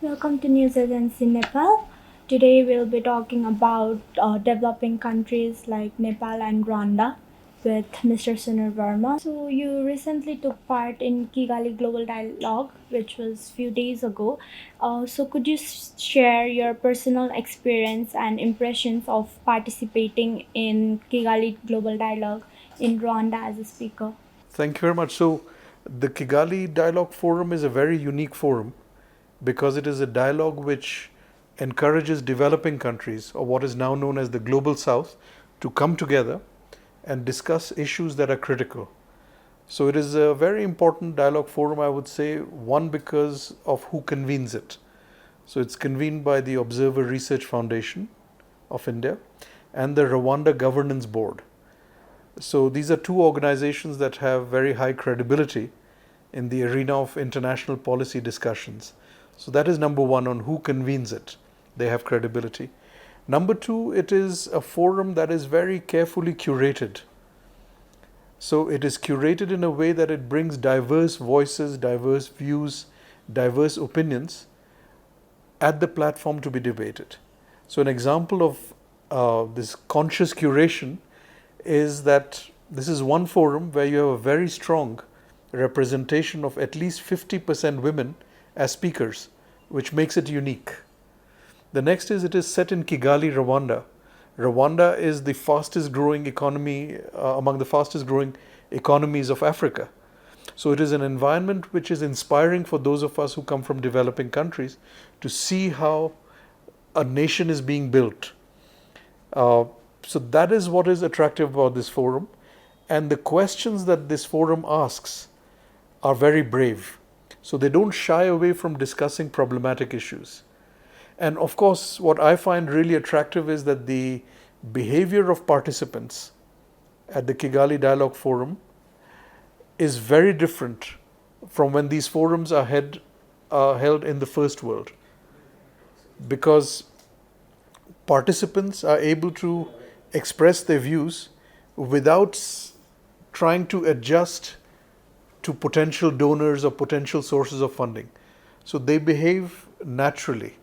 Welcome to News Agency Nepal. Today we'll be talking about developing countries like Nepal and Rwanda with Mr. Sunil Verma. So you recently took part in Kigali Global Dialogue, which was few days ago. So could you share your personal experience and impressions of participating in Kigali Global Dialogue in Rwanda as a speaker? Thank you very much. So, the Kigali Dialogue Forum is a very unique forum because it is a dialogue which encourages developing countries, or what is now known as the Global South, to come together and discuss issues that are critical. So, it is a very important dialogue forum, I would say, one because of who convenes it. So, it's convened by the Observer Research Foundation of India and the Rwanda Governance Board. So these are two organizations that have very high credibility in the arena of international policy discussions. So that is number one on who convenes it. They have credibility. Number two, it is a forum that is very carefully curated. So it is curated in a way that it brings diverse voices, diverse views, diverse opinions at the platform to be debated. So an example of this conscious curation is that this is one forum where you have a very strong representation of at least 50% women as speakers, which makes it unique. The next is it is set in Kigali, Rwanda. Rwanda is the fastest growing economy, among the fastest growing economies of Africa. So it is an environment which is inspiring for those of us who come from developing countries to see how a nation is being built. So that is what is attractive about this forum. And the questions that this forum asks are very brave. So they don't shy away from discussing problematic issues. And of course, what I find really attractive is that the behavior of participants at the Kigali Dialogue Forum is very different from when these forums are held in the first world. Because participants are able to express their views without trying to adjust to potential donors or potential sources of funding. So they behave naturally.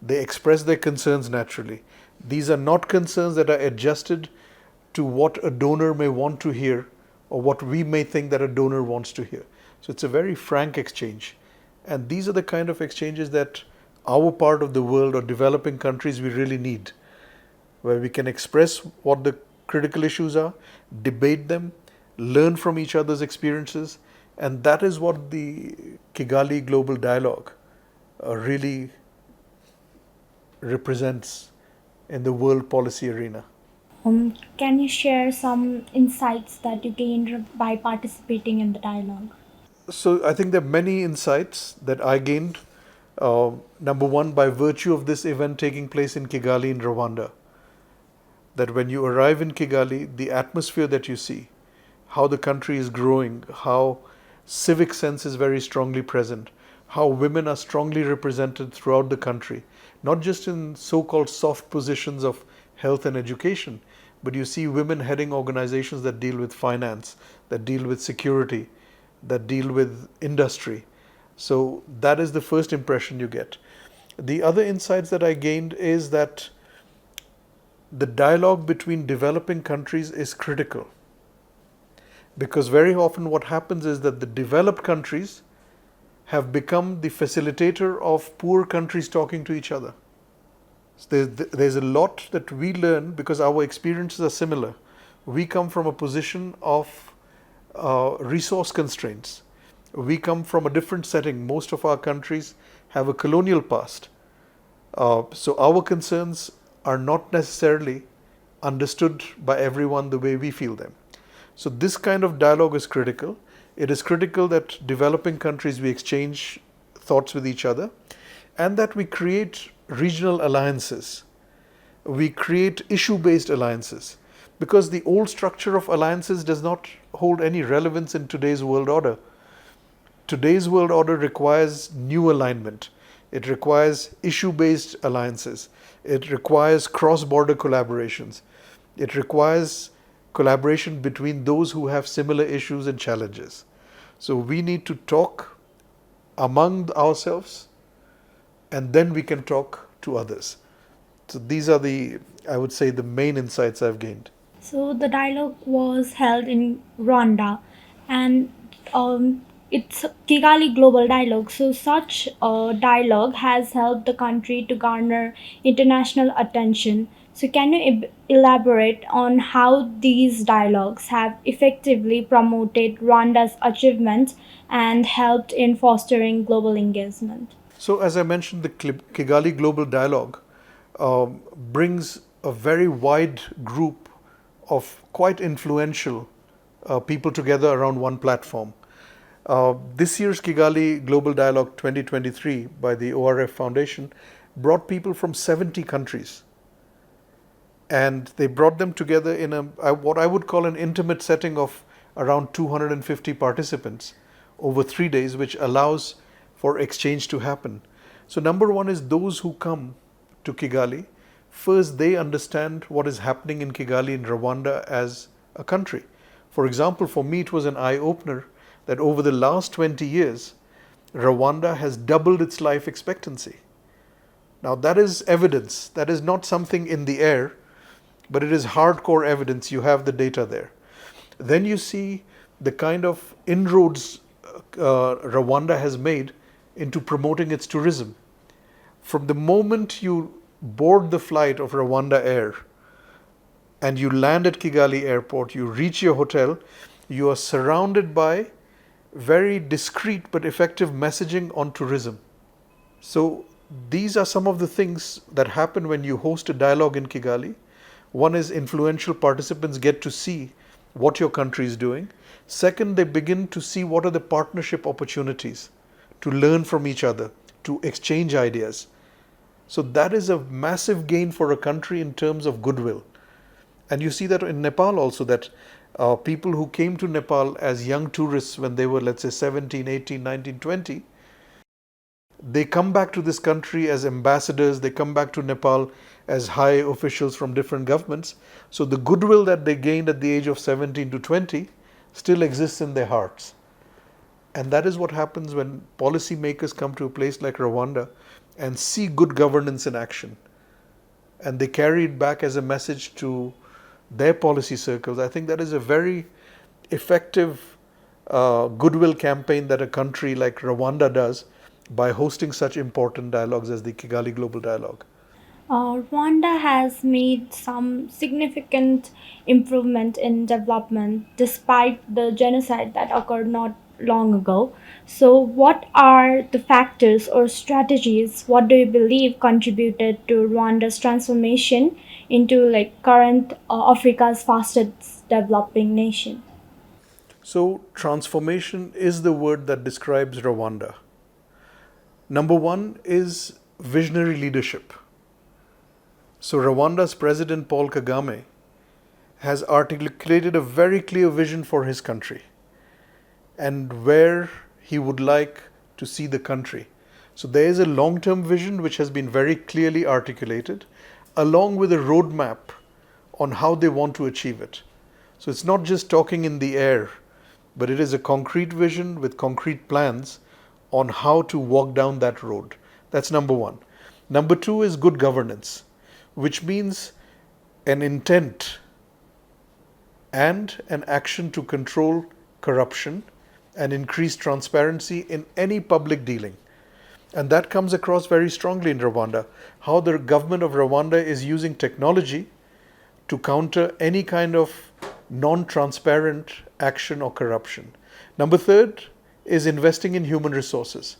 They express their concerns naturally. These are not concerns that are adjusted to what a donor may want to hear or what we may think that a donor wants to hear. So it's a very frank exchange. And these are the kind of exchanges that our part of the world or developing countries we really need, where we can express what the critical issues are, debate them, learn from each other's experiences, and that is what the Kigali Global Dialogue really represents in the world policy arena. Can you share some insights that you gained by participating in the dialogue? So I think there are many insights that I gained. Number one, by virtue of this event taking place in Kigali in Rwanda, that when you arrive in Kigali, the atmosphere that you see, how the country is growing, how civic sense is very strongly present, how women are strongly represented throughout the country, not just in so-called soft positions of health and education, but you see women heading organizations that deal with finance, that deal with security, that deal with industry. So that is the first impression you get. The other insights that I gained is that the dialogue between developing countries is critical. Because very often what happens is that the developed countries have become the facilitator of poor countries talking to each other. So there's a lot that we learn because our experiences are similar. We come from a position of resource constraints. We come from a different setting. Most of our countries have a colonial past. So our concerns are not necessarily understood by everyone the way we feel them. So this kind of dialogue is critical. It is critical that developing countries, we exchange thoughts with each other and that we create regional alliances. We create issue-based alliances because the old structure of alliances does not hold any relevance in today's world order. Today's world order requires new alignment. It requires issue-based alliances. It requires cross-border collaborations. It requires collaboration between those who have similar issues and challenges. So we need to talk among ourselves and then we can talk to others. So these are the, I would say, the main insights I've gained. So the dialogue was held in Rwanda, and it's Kigali Global Dialogue. So such a dialogue has helped the country to garner international attention. So can you elaborate on how these dialogues have effectively promoted Rwanda's achievements and helped in fostering global engagement? So, as I mentioned, the Kigali Global Dialogue brings a very wide group of quite influential people together around one platform. This year's Kigali Global Dialogue 2023 by the ORF Foundation brought people from 70 countries, and they brought them together in what I would call an intimate setting of around 250 participants over 3 days, which allows for exchange to happen. So, number one is those who come to Kigali. First, they understand what is happening in Kigali in Rwanda as a country. For example, for me, it was an eye opener that over the last 20 years, Rwanda has doubled its life expectancy. Now, that is evidence. That is not something in the air, but it is hardcore evidence. You have the data there. Then you see the kind of inroads Rwanda has made into promoting its tourism. From the moment you board the flight of Rwanda Air and you land at Kigali airport, you reach your hotel, you are surrounded by very discreet but effective messaging on tourism. So these are some of the things that happen when you host a dialogue in Kigali. One is influential participants get to see what your country is doing. Second, they begin to see what are the partnership opportunities to learn from each other, to exchange ideas. So that is a massive gain for a country in terms of goodwill. And you see that in Nepal also, that people who came to Nepal as young tourists when they were, let's say, 17, 18, 19, 20, they come back to this country as ambassadors, they come back to Nepal as high officials from different governments. So the goodwill that they gained at the age of 17 to 20 still exists in their hearts. And that is what happens when policymakers come to a place like Rwanda and see good governance in action. And they carry it back as a message to their policy circles. I think that is a very effective goodwill campaign that a country like Rwanda does by hosting such important dialogues as the Kigali Global Dialogue. Rwanda has made some significant improvement in development despite the genocide that occurred not long ago. So, what are the factors or strategies? What do you believe contributed to Rwanda's transformation into like current Africa's fastest developing nation? So, transformation is the word that describes Rwanda. Number one is visionary leadership. So, Rwanda's President Paul Kagame has articulated a very clear vision for his country and where he would like to see the country. So, there is a long term vision which has been very clearly articulated, along with a roadmap on how they want to achieve it. So, it's not just talking in the air, but it is a concrete vision with concrete plans on how to walk down that road. That's number one. Number two is good governance, which means an intent and an action to control corruption and increase transparency in any public dealing. And that comes across very strongly in Rwanda, how the government of Rwanda is using technology to counter any kind of non transparent action or corruption. Number third is investing in human resources.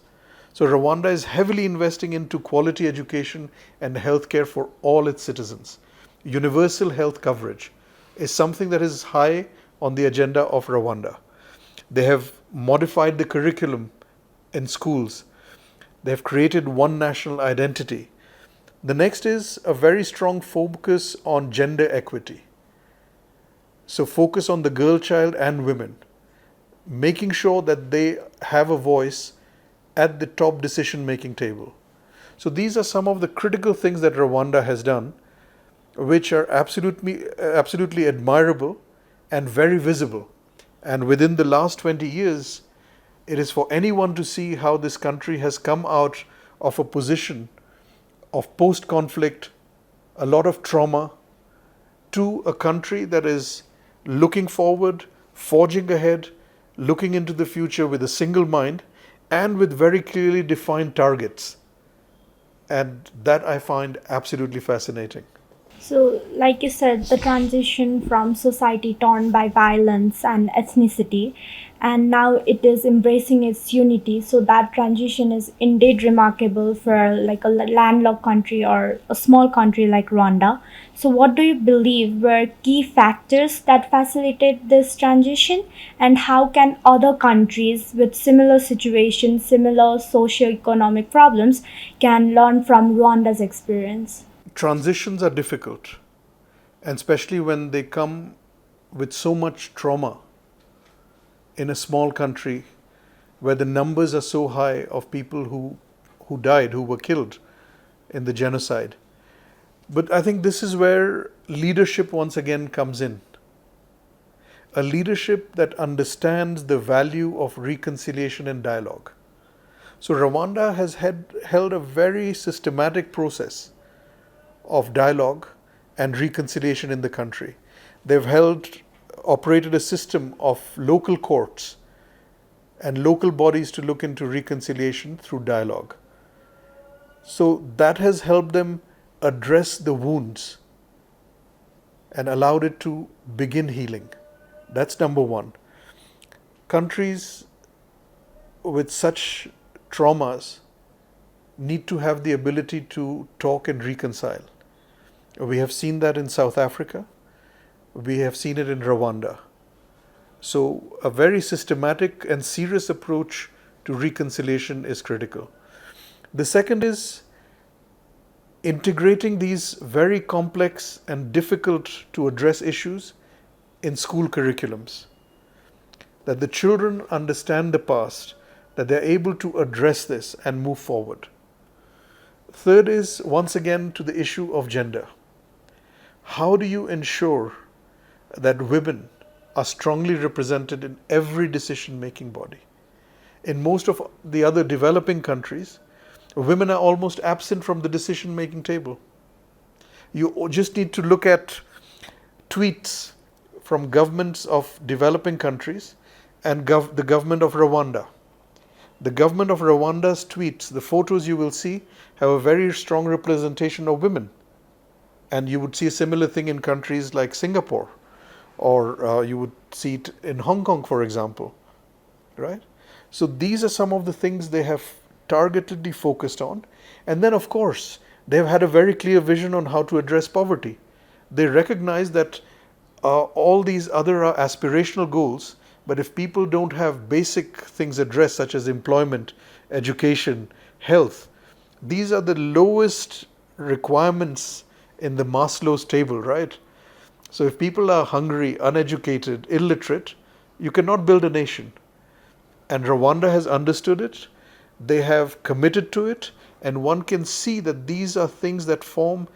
So Rwanda is heavily investing into quality education and healthcare for all its citizens. Universal health coverage is something that is high on the agenda of Rwanda. They have modified the curriculum in schools. They have created one national identity. The next is a very strong focus on gender equity. So focus on the girl child and women, making sure that they have a voice at the top decision making table. So these are some of the critical things that Rwanda has done, which are absolutely admirable and very visible. And within the last 20 years, it is for anyone to see how this country has come out of a position of post conflict, a lot of trauma, to a country that is looking forward, forging ahead, looking into the future with a single mind and with very clearly defined targets. And that I find absolutely fascinating. So, like you said, the transition from society torn by violence and ethnicity, and now it is embracing its unity. So that transition is indeed remarkable for like a landlocked country or a small country like Rwanda. So, what do you believe were key factors that facilitate this transition, and how can other countries with similar situations, similar socio-economic problems, can learn from Rwanda's experience? Transitions are difficult, and especially when they come with so much trauma in a small country where the numbers are so high of people who died, who were killed in the genocide. But I think this is where leadership once again comes in. A leadership that understands the value of reconciliation and dialogue. So Rwanda has held a very systematic process of dialogue and reconciliation in the country. They've operated a system of local courts and local bodies to look into reconciliation through dialogue. So that has helped them address the wounds and allowed it to begin healing. That's number one. Countries with such traumas need to have the ability to talk and reconcile. We have seen that in South Africa. We have seen it in Rwanda. So, a very systematic and serious approach to reconciliation is critical. The second is integrating these very complex and difficult to address issues in school curriculums. That the children understand the past, that they're able to address this and move forward. Third is, once again, to the issue of gender. How do you ensure that women are strongly represented in every decision making body? In most of the other developing countries, women are almost absent from the decision making table. You just need to look at tweets from governments of developing countries and the government of Rwanda. The government of Rwanda's tweets, the photos you will see, have a very strong representation of women. And you would see a similar thing in countries like Singapore, or you would see it in Hong Kong, for example, right? So these are some of the things they have targetedly focused on. And then, of course, they've had a very clear vision on how to address poverty. They recognize that all these other are aspirational goals, but if people don't have basic things addressed, such as employment, education, health, these are the lowest requirements in the Maslow's table, right? So if people are hungry, uneducated, illiterate, you cannot build a nation. And Rwanda has understood it, they have committed to it, and one can see that these are things that form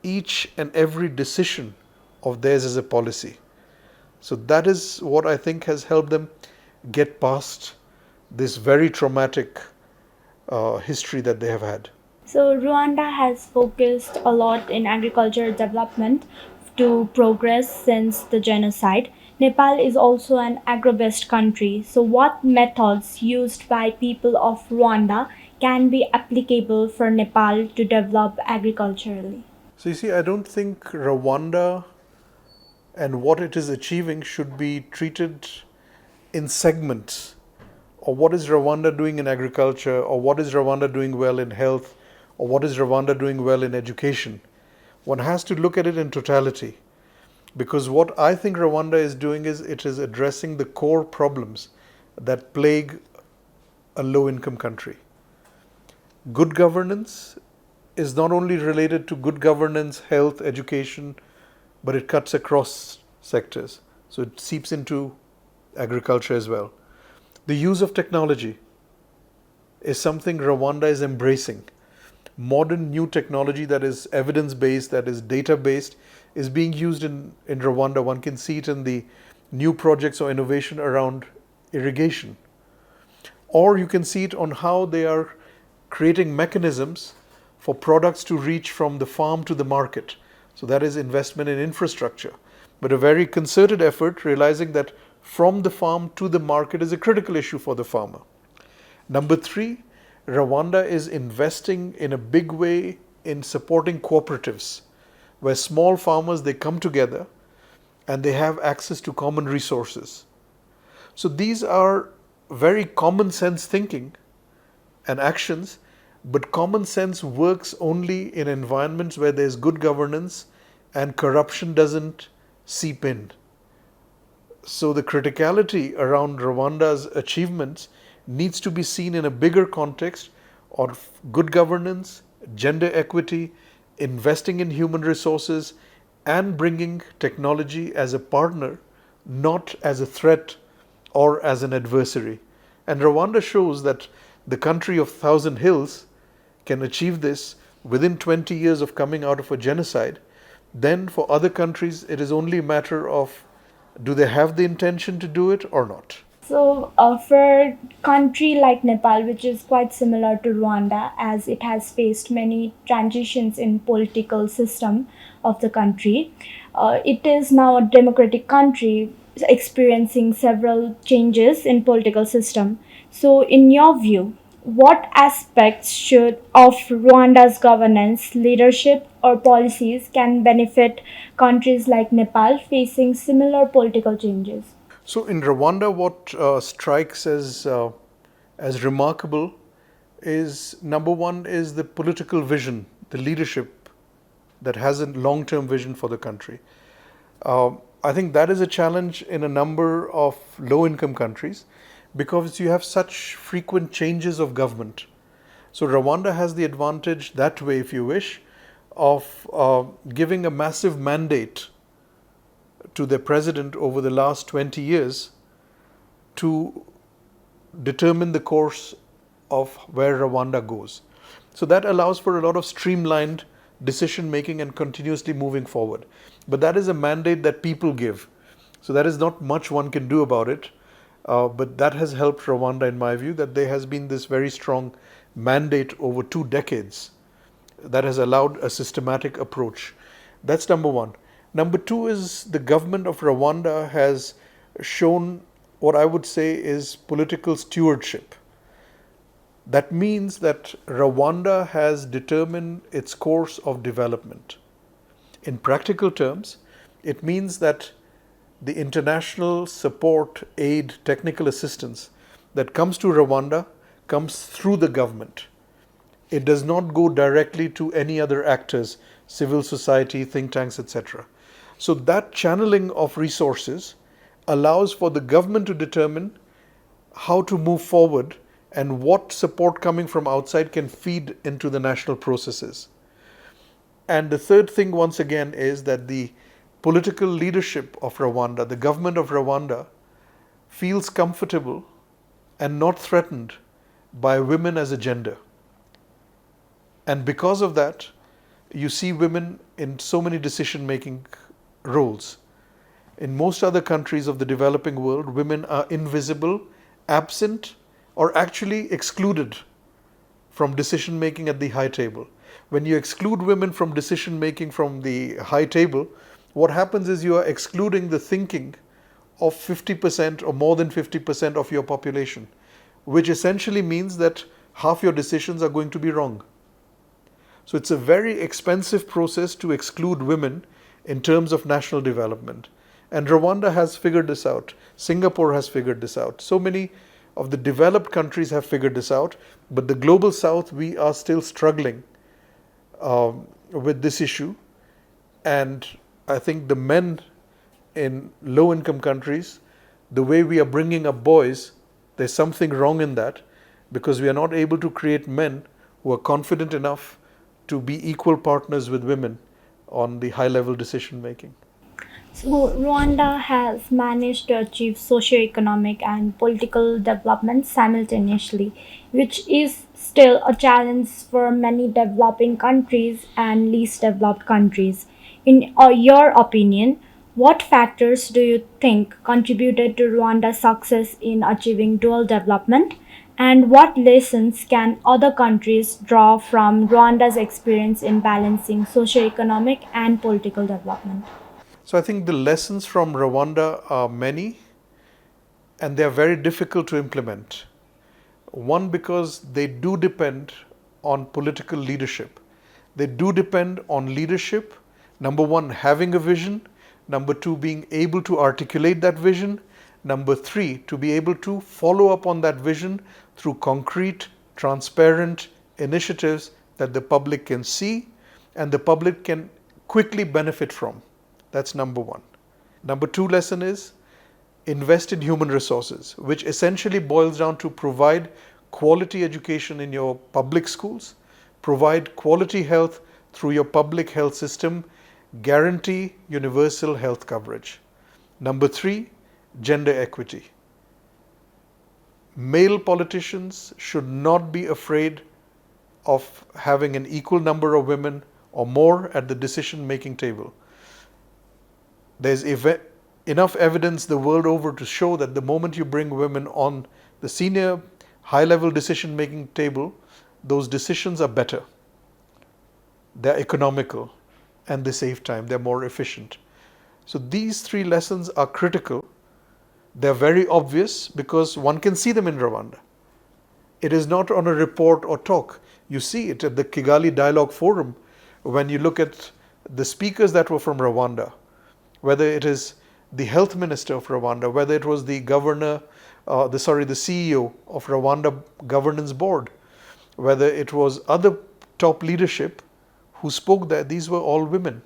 each and every decision of theirs as a policy. So that is what I think has helped them get past this very traumatic history that they have had. So, Rwanda has focused a lot in agricultural development to progress since the genocide. Nepal is also an agro-based country. So, what methods used by people of Rwanda can be applicable for Nepal to develop agriculturally? So you see, I don't think Rwanda and what it is achieving should be treated in segments, or what is Rwanda doing in agriculture, or what is Rwanda doing well in health, or what is Rwanda doing well in education. One has to look at it in totality, because what I think Rwanda is doing is it is addressing the core problems that plague a low income country. Good governance is not only related to good governance, health, education, but it cuts across sectors. So it seeps into agriculture as well. The use of technology is something Rwanda is embracing. Modern new technology that is evidence based, that is data based, is being used in Rwanda. One can see it in the new projects or innovation around irrigation. Or you can see it on how they are creating mechanisms for products to reach from the farm to the market. So that is investment in infrastructure. But a very concerted effort realizing that from the farm to the market is a critical issue for the farmer. Number three, Rwanda is investing in a big way in supporting cooperatives where small farmers they come together and they have access to common resources. So these are very common sense thinking and actions, but common sense works only in environments where there's good governance and corruption doesn't seep in. So the criticality around Rwanda's achievements needs to be seen in a bigger context of good governance, gender equity, investing in human resources, and bringing technology as a partner, not as a threat or as an adversary. And Rwanda shows that the country of thousand hills can achieve this within 20 years of coming out of a genocide. Then for other countries, it is only a matter of do they have the intention to do it or not? So, for a country like Nepal, which is quite similar to Rwanda, as it has faced many transitions in political system of the country, it is now a democratic country experiencing several changes in political system. So, in your view, what aspects should of Rwanda's governance, leadership, or policies can benefit countries like Nepal facing similar political changes? So in Rwanda, what strikes as remarkable is number one is the political vision, the leadership that has a long-term vision for the country. I think that is a challenge in a number of low-income countries because you have such frequent changes of government. So Rwanda has the advantage that way, if you wish, of giving a massive mandate to their president over the last 20 years to determine the course of where Rwanda goes. So that allows for a lot of streamlined decision making and continuously moving forward. But that is a mandate that people give. So there is not much one can do about it. But that has helped Rwanda, in my view, that there has been this very strong mandate over 2 decades that has allowed a systematic approach. That's number one. Number two is the government of Rwanda has shown what I would say is political stewardship. That means that Rwanda has determined its course of development. In practical terms, it means that the international support, aid, technical assistance that comes to Rwanda comes through the government. It does not go directly to any other actors, civil society, think tanks, etc. So that channeling of resources allows for the government to determine how to move forward and what support coming from outside can feed into the national processes. And the third thing, once again, is that the political leadership of Rwanda, the government of Rwanda, feels comfortable and not threatened by women as a gender. And because of that, you see women in so many decision making roles. In most other countries of the developing world, women are invisible, absent, or actually excluded from decision making at the high table. When you exclude women from decision making from the high table, what happens is you are excluding the thinking of 50% or more than 50% of your population, which essentially means that half your decisions are going to be wrong. So it's a very expensive process to exclude women in terms of national development. And Rwanda has figured this out. Singapore has figured this out. So many of the developed countries have figured this out. But the global south, we are still struggling with this issue. And I think the men in low income countries, the way we are bringing up boys, there's something wrong in that because we are not able to create men who are confident enough to be equal partners with women on the high level decision making. So, Rwanda has managed to achieve socio-economic and political development simultaneously, which is still a challenge for many developing countries and least developed countries. In your opinion, what factors do you think contributed to Rwanda's success in achieving dual development? And what lessons can other countries draw from Rwanda's experience in balancing socio-economic and political development? So I think the lessons from Rwanda are many and they are very difficult to implement. One, because they do depend on political leadership. They do depend on leadership. Number one, having a vision. Number two, being able to articulate that vision. Number three, to be able to follow up on that vision through concrete, transparent initiatives that the public can see and the public can quickly benefit from. That's number one. Number two lesson is invest in human resources, which essentially boils down to provide quality education in your public schools, provide quality health through your public health system, guarantee universal health coverage. Number three, gender equity. Male politicians should not be afraid of having an equal number of women or more at the decision making table. There's enough evidence the world over to show that the moment you bring women on the senior high level decision making table, those decisions are better. They're economical and they save time, they're more efficient. So these three lessons are critical. They're very obvious because one can see them in Rwanda. It is not on a report or talk. You see it at the Kigali Dialogue Forum when you look at the speakers that were from Rwanda, whether it is the health minister of Rwanda, whether it was the governor, the CEO of Rwanda Governance Board, whether it was other top leadership who spoke there, these were all women.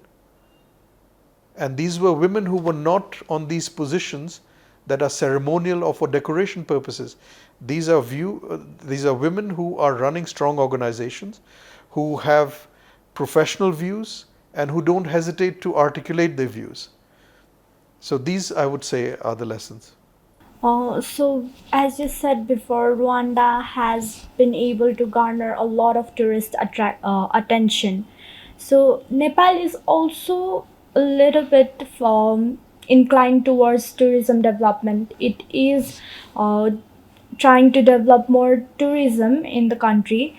And these were women who were not on these positions that are ceremonial or for decoration purposes. These are women who are running strong organizations, who have professional views, and who don't hesitate to articulate their views. So these, I would say, are the lessons. So, as you said before, Rwanda has been able to garner a lot of attention. So, Nepal is also a little bit inclined towards tourism development. It is trying to develop more tourism in the country.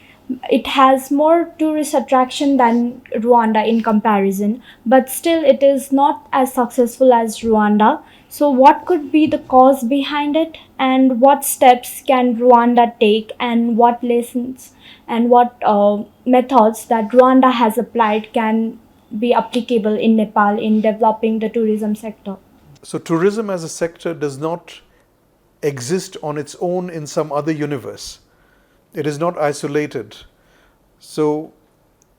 It has more tourist attraction than Rwanda in comparison, but still it is not as successful as Rwanda. So, what could be the cause behind it, and what steps can Rwanda take, and what lessons and what methods that Rwanda has applied can be applicable in Nepal in developing the tourism sector? So tourism as a sector does not exist on its own in some other universe. It is not isolated. So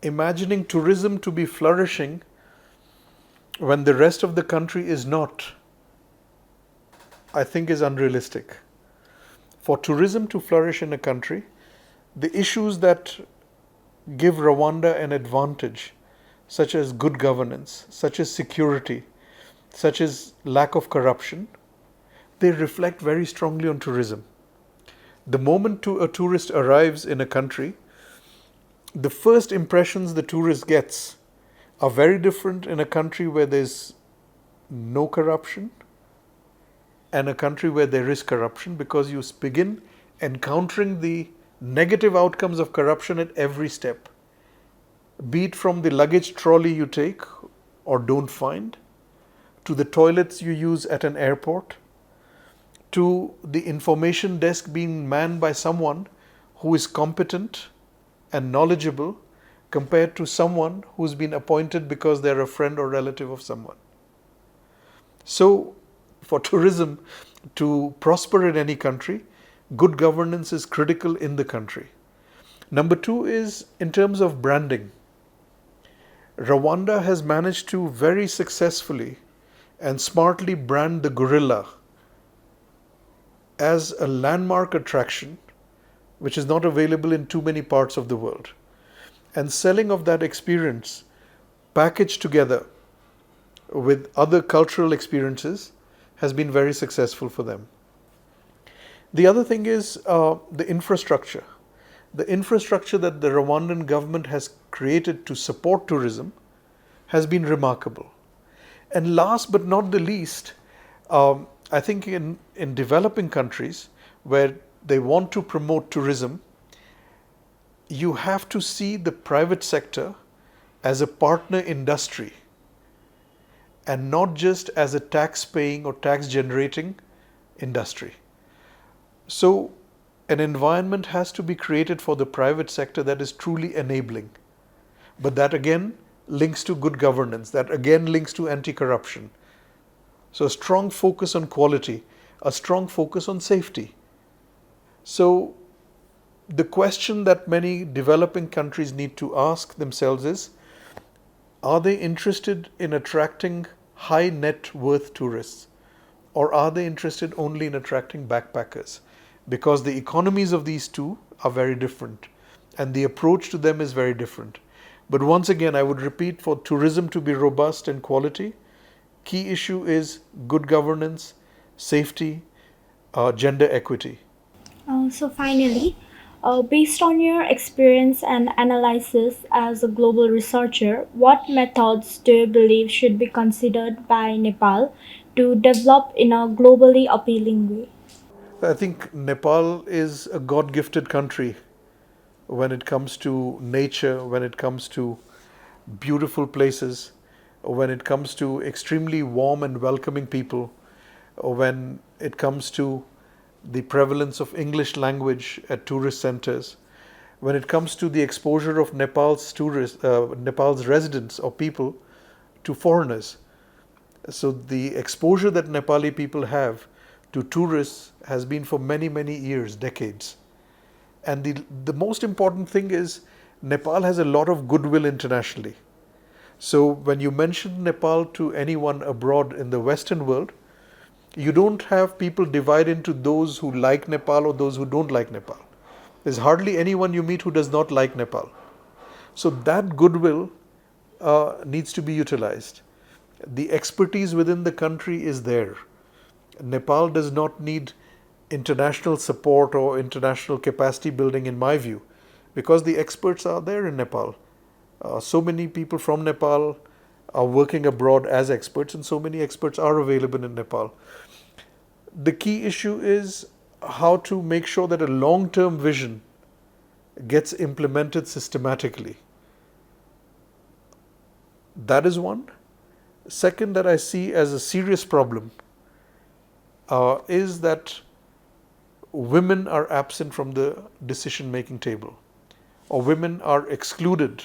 imagining tourism to be flourishing when the rest of the country is not, I think is unrealistic. For tourism to flourish in a country, the issues that give Rwanda an advantage, such as good governance, such as security, such as lack of corruption, they reflect very strongly on tourism. The moment a tourist arrives in a country, the first impressions the tourist gets are very different in a country where there's no corruption and a country where there is corruption, because you begin encountering the negative outcomes of corruption at every step, be it from the luggage trolley you take or don't find, to the toilets you use at an airport, to the information desk being manned by someone who is competent and knowledgeable compared to someone who's been appointed because they're a friend or relative of someone. So, for tourism to prosper in any country, good governance is critical in the country. Number two is in terms of branding. Rwanda has managed to very successfully and smartly brand the gorilla as a landmark attraction which is not available in too many parts of the world. And selling of that experience packaged together with other cultural experiences has been very successful for them. The other thing is the infrastructure. The infrastructure that the Rwandan government has created to support tourism has been remarkable. And last but not the least, I think in developing countries where they want to promote tourism, you have to see the private sector as a partner industry and not just as a tax paying or tax generating industry. So, an environment has to be created for the private sector that is truly enabling. But that again links to good governance, that again links to anti corruption. So, a strong focus on quality, a strong focus on safety. So, the question that many developing countries need to ask themselves is, are they interested in attracting high net worth tourists? Or are they interested only in attracting backpackers? Because the economies of these two are very different and the approach to them is very different. But once again, I would repeat, for tourism to be robust and quality, key issue is good governance, safety, gender equity. So finally, based on your experience and analysis as a global researcher, what methods do you believe should be considered by Nepal to develop in a globally appealing way? I think Nepal is a God gifted country when it comes to nature, when it comes to beautiful places, when it comes to extremely warm and welcoming people, or when it comes to the prevalence of English language at tourist centers, when it comes to the exposure of Nepal's residents or people to foreigners. So the exposure that Nepali people have to tourists has been for many, many years, decades. And the most important thing is Nepal has a lot of goodwill internationally. So when you mention Nepal to anyone abroad in the Western world, you don't have people divide into those who like Nepal or those who don't like Nepal. There's hardly anyone you meet who does not like Nepal. So that goodwill needs to be utilized. The expertise within the country is there. Nepal does not need international support or international capacity building, in my view, because the experts are there in Nepal. So many people from Nepal are working abroad as experts, and so many experts are available in Nepal. The key issue is how to make sure that a long term vision gets implemented systematically. That is one. Second, that I see as a serious problem is that women are absent from the decision making table, or women are excluded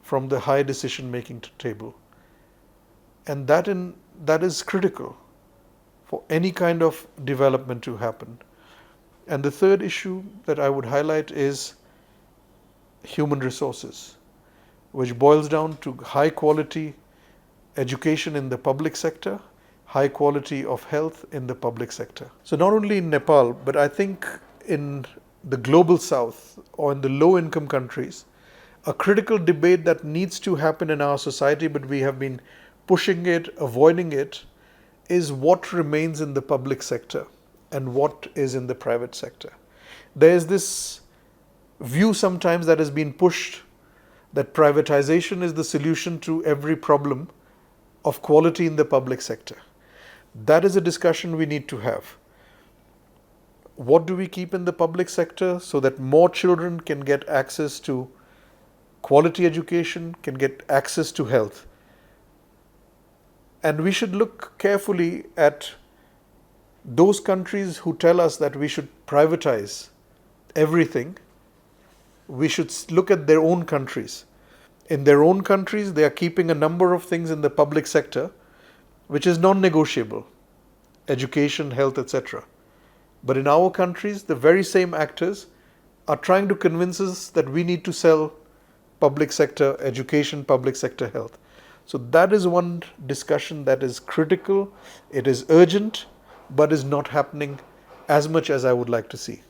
from the high decision making table. And that is critical for any kind of development to happen. And the third issue that I would highlight is human resources, which boils down to high quality education in the public sector, high quality of health in the public sector. So, not only in Nepal, but I think in the global south or in the low income countries, a critical debate that needs to happen in our society, but we have been pushing it, avoiding it, is what remains in the public sector and what is in the private sector. There is this view sometimes that has been pushed that privatization is the solution to every problem of quality in the public sector. That is a discussion we need to have. What do we keep in the public sector so that more children can get access to quality education, can get access to health? And we should look carefully at those countries who tell us that we should privatize everything. We should look at their own countries. In their own countries, they are keeping a number of things in the public sector which is non negotiable: education, health, etc. But in our countries, the very same actors are trying to convince us that we need to sell public sector education, public sector health. So that is one discussion that is critical, it is urgent, but is not happening as much as I would like to see.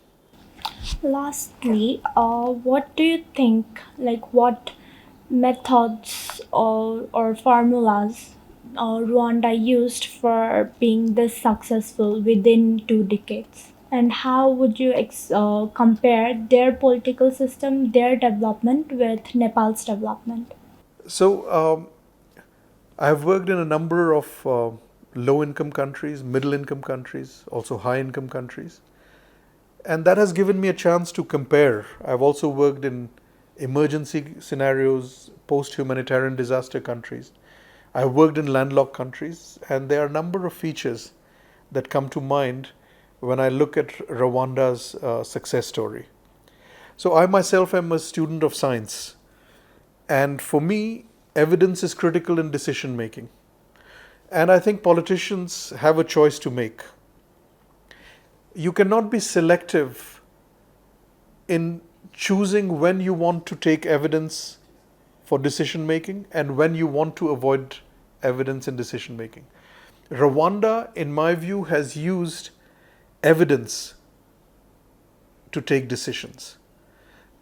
Lastly, what do you think, like what methods or formulas Rwanda used for being this successful within 2 decades? And how would you compare their political system, their development with Nepal's development? So I have worked in a number of low income countries, middle income countries, also high income countries. And that has given me a chance to compare. I've also worked in emergency scenarios, post humanitarian disaster countries. I've worked in landlocked countries, and there are a number of features that come to mind when I look at Rwanda's success story. So, I myself am a student of science, and for me, evidence is critical in decision making. And I think politicians have a choice to make. You cannot be selective in choosing when you want to take evidence for decision making and when you want to avoid evidence in decision making. Rwanda, in my view, has used evidence to take decisions.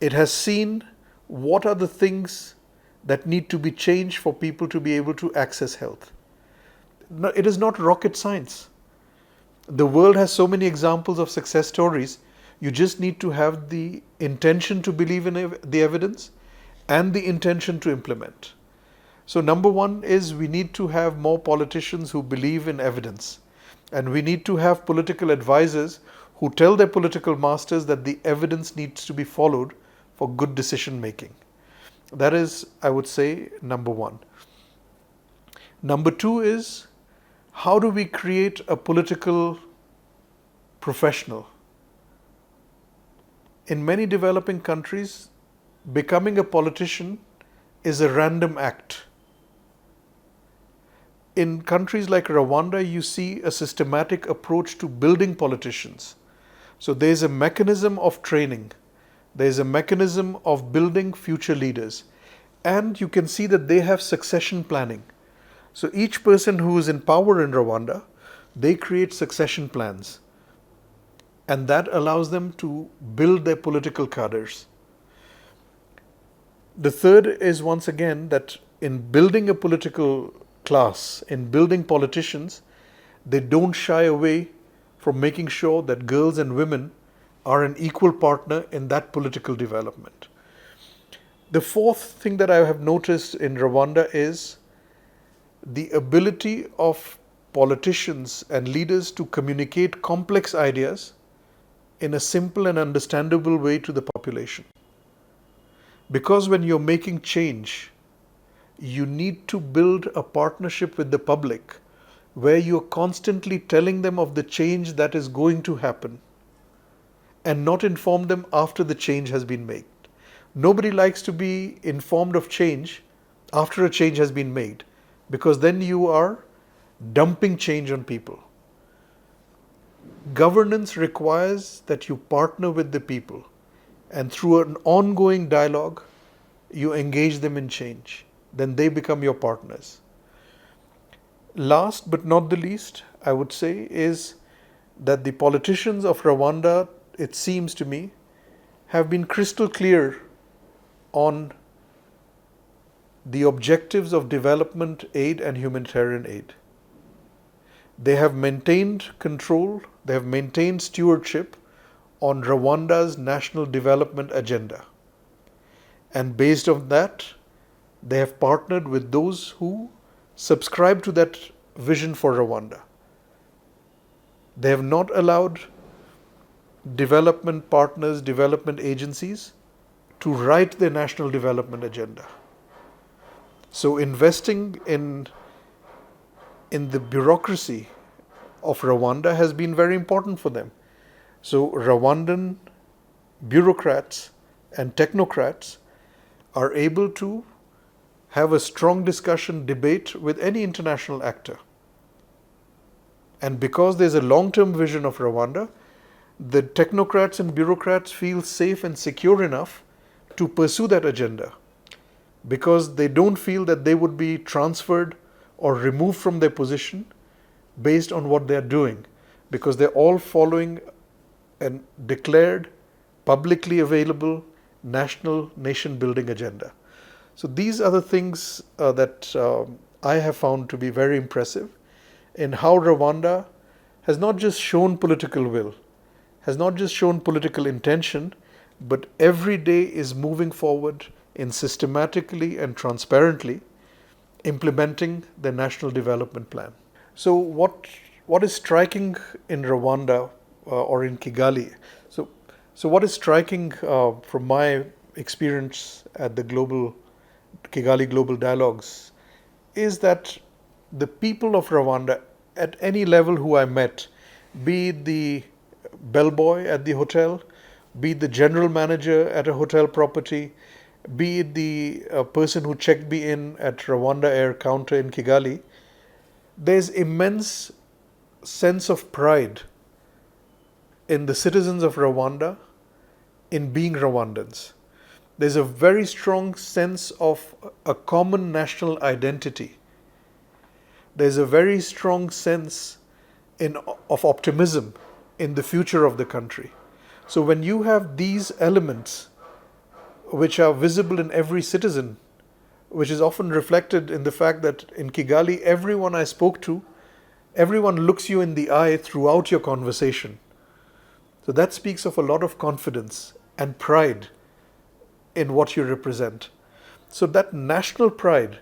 It has seen what are the things that need to be changed for people to be able to access health. No, it is not rocket science. The world has so many examples of success stories. You just need to have the intention to believe in the evidence and the intention to implement. So, number one is we need to have more politicians who believe in evidence. And we need to have political advisors who tell their political masters that the evidence needs to be followed for good decision making. That is, I would say, number one. Number two is how do we create a political professional? In many developing countries, becoming a politician is a random act. In countries like Rwanda, you see a systematic approach to building politicians. So there's a mechanism of training, there's a mechanism of building future leaders, and you can see that they have succession planning. So each person who is in power in Rwanda, they create succession plans, and that allows them to build their political cadres. The third is once again that in building a political class, in building politicians, they don't shy away from making sure that girls and women are an equal partner in that political development. The fourth thing that I have noticed in Rwanda is the ability of politicians and leaders to communicate complex ideas in a simple and understandable way to the population. Because when you're making change, you need to build a partnership with the public where you're constantly telling them of the change that is going to happen and not inform them after the change has been made. Nobody likes to be informed of change after a change has been made because then you are dumping change on people. Governance requires that you partner with the people and through an ongoing dialogue, you engage them in change. Then they become your partners. Last but not the least, I would say, is that the politicians of Rwanda, it seems to me, have been crystal clear on the objectives of development aid and humanitarian aid. They have maintained control, they have maintained stewardship on Rwanda's national development agenda. And based on that, they have partnered with those who subscribe to that vision for Rwanda. They have not allowed development partners, development agencies to write their national development agenda. So investing in the bureaucracy of Rwanda has been very important for them. So Rwandan bureaucrats and technocrats are able to have a strong discussion, debate with any international actor. And because there's a long-term vision of Rwanda, the technocrats and bureaucrats feel safe and secure enough to pursue that agenda because they don't feel that they would be transferred or removed from their position based on what they're doing, because they're all following a declared, publicly available national nation building agenda. So these are the things that I have found to be very impressive in how Rwanda has not just shown political will, has not just shown political intention, but every day is moving forward in systematically and transparently implementing the national development plan. So what is striking in Rwanda or in Kigali? So So, what is striking from my experience at the Kigali Global Dialogues is that the people of Rwanda, at any level who I met, be it the bellboy at the hotel, be it the general manager at a hotel property, be it the person who checked me in at Rwanda Air counter in Kigali, there's immense sense of pride in the citizens of Rwanda in being Rwandans. There's a very strong sense of a common national identity. There's a very strong sense of optimism in the future of the country. So when you have these elements which are visible in every citizen, which is often reflected in the fact that in Kigali, everyone I spoke to, everyone looks you in the eye throughout your conversation. So that speaks of a lot of confidence and pride in what you represent. So that national pride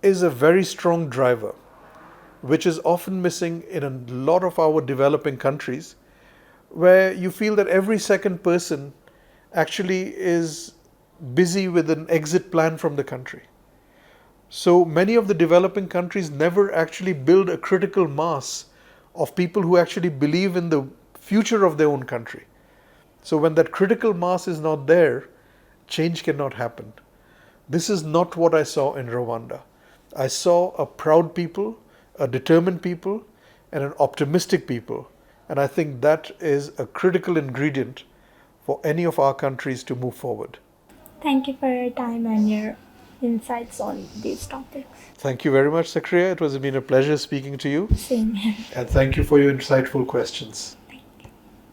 is a very strong driver, which is often missing in a lot of our developing countries, where you feel that every second person actually is busy with an exit plan from the country. So many of the developing countries never actually build a critical mass of people who actually believe in the future of their own country. So when that critical mass is not there, change cannot happen. This is not what I saw in Rwanda. I saw a proud people, a determined people, and an optimistic people. And I think that is a critical ingredient for any of our countries to move forward. Thank you for your time and your insights on these topics. Thank you very much, Sakriya. It has been a pleasure speaking to you. Same here. And thank you for your insightful questions.